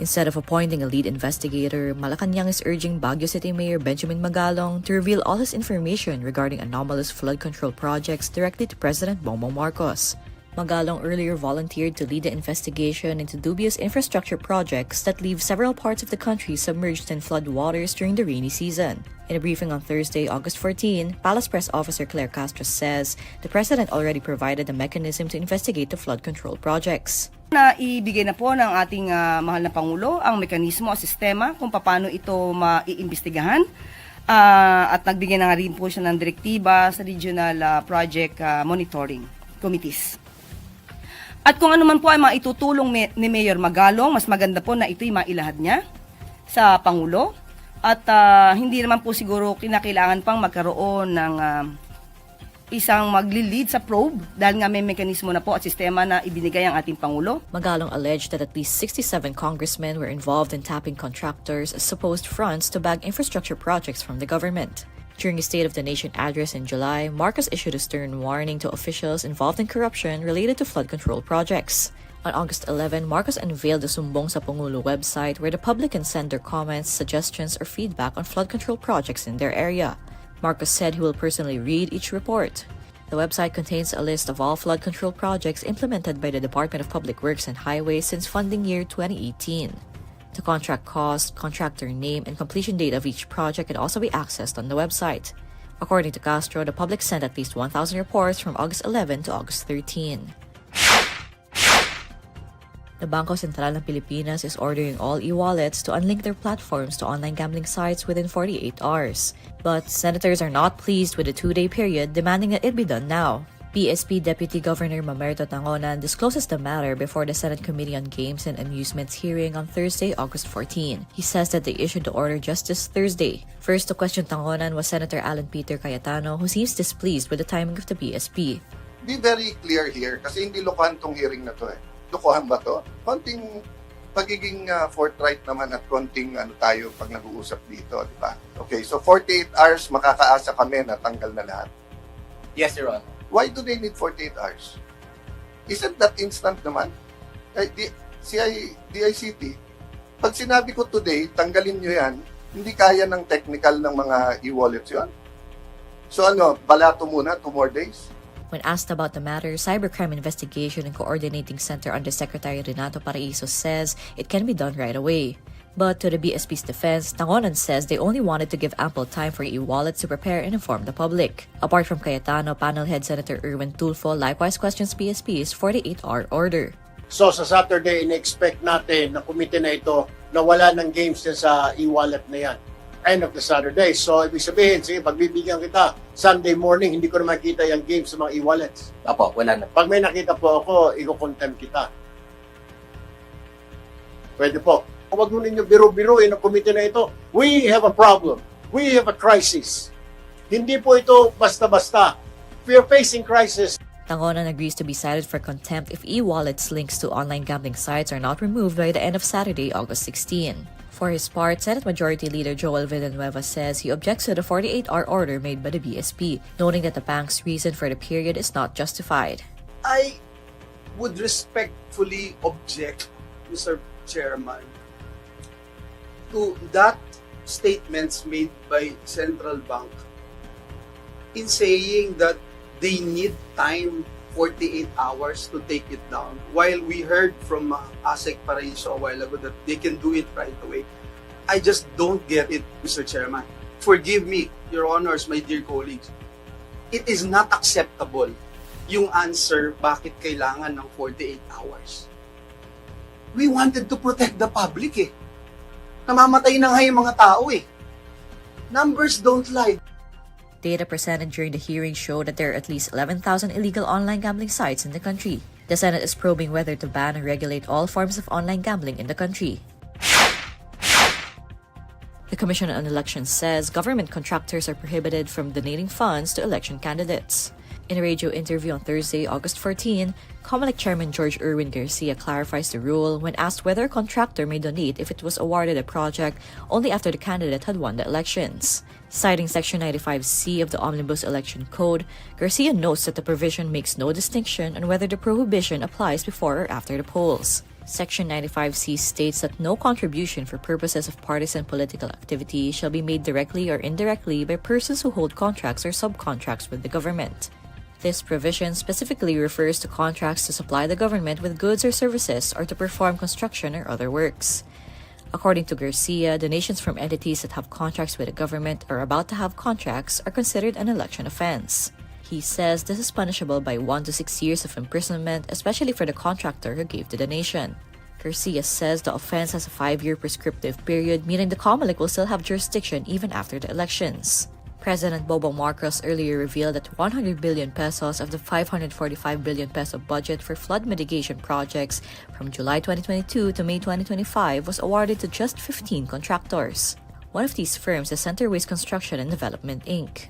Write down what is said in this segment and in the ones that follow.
Instead of appointing a lead investigator, Malacanang is urging Baguio City Mayor Benjamin Magalong to reveal all his information regarding anomalous flood control projects directly to President Bongbong Marcos. Magalong earlier volunteered to lead the investigation into dubious infrastructure projects that leave several parts of the country submerged in flood waters during the rainy season. In a briefing on Thursday, August 14, Palace Press Officer Castro says the President already provided a mechanism to investigate the flood control projects. Naibigay na po ng ating mahal na Pangulo ang mekanismo o sistema kung paano ito maiimbestigahan. At nagbigay na nga rin po siya ng direktiba sa regional project monitoring committees. At kung ano man po ay maitutulong ni Mayor Magalong, mas maganda po na ito'y mailahad niya sa Pangulo. At hindi naman po siguro kinakailangan pang magkaroon ng isang magli-lead sa probe dahil nga may mekanismo na po at sistema na ibinigay ang ating Pangulo. Magalong alleged that at least 67 congressmen were involved in tapping contractors as supposed fronts to bag infrastructure projects from the government. During his State of the Nation address in July, Marcos issued a stern warning to officials involved in corruption related to flood control projects. On August 11, Marcos unveiled the Sumbong sa Pangulo website where the public can send their comments, suggestions, or feedback on flood control projects in their area. Marcos said he will personally read each report. The website contains a list of all flood control projects implemented by the Department of Public Works and Highways since funding year 2018. The contract cost, contractor name, and completion date of each project can also be accessed on the website. According to Castro, the public sent at least 1,000 reports from August 11 to August 13. The Bangko Sentral ng Pilipinas is ordering all ewallets to unlink their platforms to online gambling sites within 48 hours. But senators are not pleased with the 2-day period, demanding that it be done now. BSP Deputy Governor Mamerto Tangonan discloses the matter before the Senate Committee on Games and Amusements hearing on Thursday, August 14. He says that they issued the order just this Thursday. First to question Tangonan was Senator Alan Peter Cayetano, who seems displeased with the timing of the BSP. Be very clear here kasi hindi lokohan tong hearing na to eh. Lokohan ba to? Konting pagiging forthright naman at konting tayo pag nag-uusap dito, di ba? Okay, so 48 hours makakaasa kami na tanggal na lahat. Yes, Your Honor. Why do they need 48 hours? Isn't that instant naman? DICT, pag sinabi ko today, tanggalin nyo yan, hindi kaya ng technical ng mga e-wallets yun. So balato muna, 2 more days? When asked about the matter, Cybercrime Investigation and Coordinating Center Undersecretary Renato Paraiso says it can be done right away. But to the BSP's defense, Tangonan says they only wanted to give ample time for e-wallets to prepare and inform the public. Apart from Cayetano, panel head Senator Erwin Tulfo likewise questions BSP's 48-hour order. So sa Saturday, in-expect natin na komite na ito na wala ng games sa e-wallet na yan. End of the Saturday. So ibig sabihin, sige, pagbibigyan kita, Sunday morning, hindi ko na makita yung games sa mga e-wallets. Apo, wala na. Pag may nakita po ako, i-contempt kita. Pwede po. Huwag mo ninyo biro-biroin ang komite na ito. We have a problem. We have a crisis. Hindi po ito basta-basta. We are facing crisis. Tangonan agrees to be cited for contempt if e-wallets links to online gambling sites are not removed by the end of Saturday, August 16. For his part, Senate Majority Leader Joel Villanueva says he objects to the 48-hour order made by the BSP, noting that the bank's reason for the period is not justified. I would respectfully object, Mr. Chairman, to that statements made by Central Bank in saying that they need time 48 hours to take it down, while we heard from ASEC Paraiso a while ago that they can do it right away. I just don't get it, Mr. Chairman. Forgive me, Your Honors, my dear colleagues. It is not acceptable yung answer bakit kailangan ng 48 hours. We wanted to protect the public eh. Namamatay na nga yung mga tao eh. Numbers don't lie. Data presented during the hearing showed that there are at least 11,000 illegal online gambling sites in the country. The Senate is probing whether to ban or regulate all forms of online gambling in the country. The Commission on Elections says government contractors are prohibited from donating funds to election candidates. In a radio interview on Thursday, August 14, COMELEC Chairman George Erwin Garcia clarifies the rule when asked whether a contractor may donate if it was awarded a project only after the candidate had won the elections. Citing Section 95C of the Omnibus Election Code, Garcia notes that the provision makes no distinction on whether the prohibition applies before or after the polls. Section 95C states that no contribution for purposes of partisan political activity shall be made directly or indirectly by persons who hold contracts or subcontracts with the government. This provision specifically refers to contracts to supply the government with goods or services or to perform construction or other works. According to Garcia, donations from entities that have contracts with the government or about to have contracts are considered an election offense. He says this is punishable by 1 to 6 years of imprisonment, especially for the contractor who gave the donation. Garcia says the offense has a 5-year prescriptive period, meaning the COMELEC will still have jurisdiction even after the elections. President Bongbong Marcos earlier revealed that 100 billion pesos of the 545 billion peso budget for flood mitigation projects from July 2022 to May 2025 was awarded to just 15 contractors. One of these firms is Centerways Construction and Development, Inc.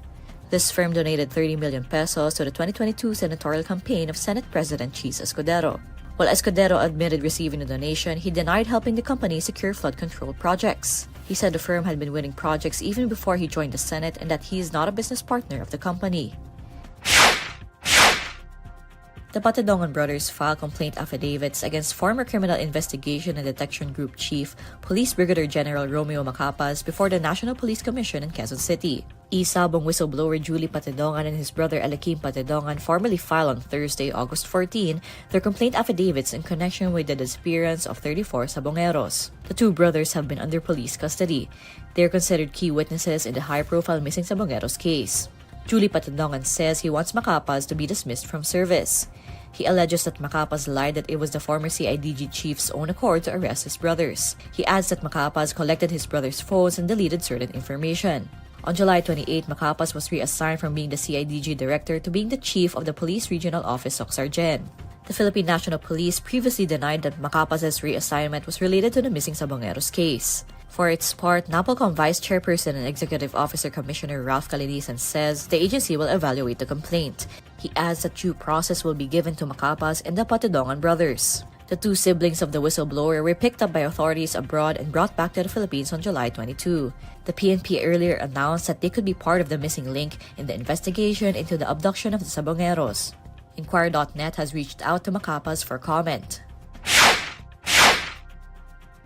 This firm donated 30 million pesos to the 2022 senatorial campaign of Senate President Cheese Escudero. While Escudero admitted receiving the donation, he denied helping the company secure flood control projects. He said the firm had been winning projects even before he joined the Senate and that he is not a business partner of the company. The Patadongan Brothers filed complaint affidavits against former Criminal Investigation and Detection Group Chief, Police Brigadier General Romeo Macapas before the National Police Commission in Quezon City. Isabong whistleblower Julie Patadongan and his brother Eliakim Patadongan formally filed on Thursday, August 14, their complaint affidavits in connection with the disappearance of 34 sabungeros. The two brothers have been under police custody. They are considered key witnesses in the high-profile missing sabungeros case. Julie Patadongan says he wants Macapas to be dismissed from service. He alleges that Macapas lied that it was the former CIDG chief's own accord to arrest his brothers. He adds that Macapas collected his brothers' phones and deleted certain information. On July 28, Macapas was reassigned from being the CIDG director to being the chief of the Police Regional Office Socsargen. The Philippine National Police previously denied that Macapas's reassignment was related to the missing sabungeros case. For its part, NAPOLCOM Vice Chairperson and Executive Officer Commissioner Ralph Calinisan says the agency will evaluate the complaint. He adds that due process will be given to Macapas and the Patadongan Brothers. The two siblings of the whistleblower were picked up by authorities abroad and brought back to the Philippines on July 22. The PNP earlier announced that they could be part of the missing link in the investigation into the abduction of the sabungeros. INQUIRER.net has reached out to Macapas for comment.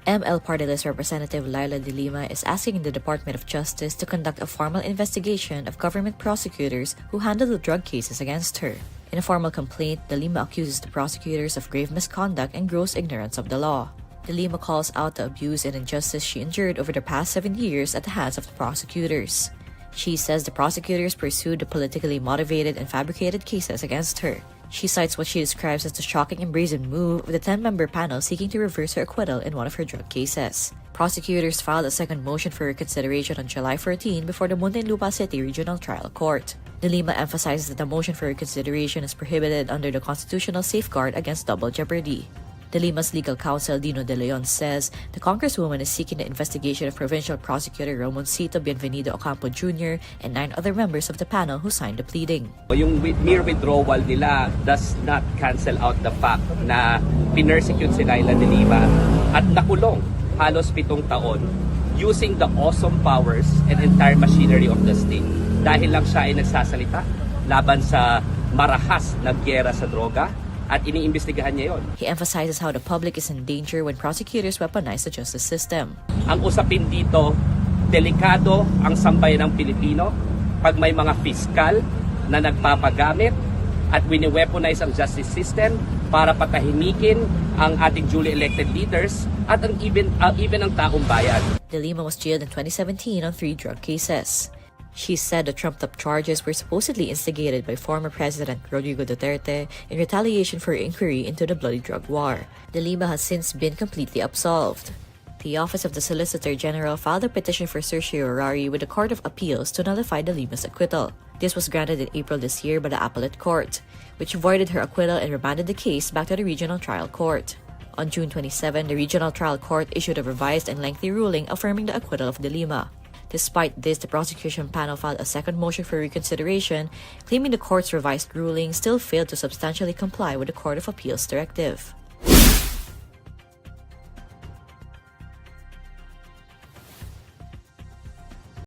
ML Party List Representative Leya Lima is asking the Department of Justice to conduct a formal investigation of government prosecutors who handled the drug cases against her. In a formal complaint, De Lima accuses the prosecutors of grave misconduct and gross ignorance of the law. De Lima calls out the abuse and injustice she endured over the past 7 years at the hands of the prosecutors. She says the prosecutors pursued the politically motivated and fabricated cases against her. She cites what she describes as the shocking and brazen move of the 10-member panel seeking to reverse her acquittal in one of her drug cases. Prosecutors filed a second motion for reconsideration on July 14 before the Muntinlupa City Regional Trial Court. De Lima emphasizes that the motion for reconsideration is prohibited under the constitutional safeguard against double jeopardy. De Lima's legal counsel, Dino De Leon, says the Congresswoman is seeking the investigation of Provincial Prosecutor Ramoncito Bienvenido Ocampo Jr. and 9 other members of the panel who signed the pleading. Yung mere withdrawal nila does not cancel out the fact na pinersecute si Leya Lima at nakulong halos 7 taon using the awesome powers and entire machinery of the state. Dahil lang siya ay nagsasalita laban sa marahas na gyera sa droga, at iniimbestigahan niya yon. He emphasizes how the public is in danger when prosecutors weaponize the justice system. Ang usapin dito, delikado ang sambayan ng Pilipino pag may mga fiskal na nagpapagamit at wini-weaponize ang justice system para patahimikin ang ating duly elected leaders at ang even ang taong bayan. De Lima was jailed in 2017 on 3 drug cases. She said the trumped-up charges were supposedly instigated by former President Rodrigo Duterte in retaliation for inquiry into the bloody drug war. De Lima has since been completely absolved. The Office of the Solicitor General filed a petition for certiorari with the Court of Appeals to nullify De Lima's acquittal. This was granted in April this year by the Appellate Court, which voided her acquittal and remanded the case back to the Regional Trial Court. On June 27, the Regional Trial Court issued a revised and lengthy ruling affirming the acquittal of De Lima. Despite this, the prosecution panel filed a second motion for reconsideration, claiming the court's revised ruling still failed to substantially comply with the Court of Appeals directive.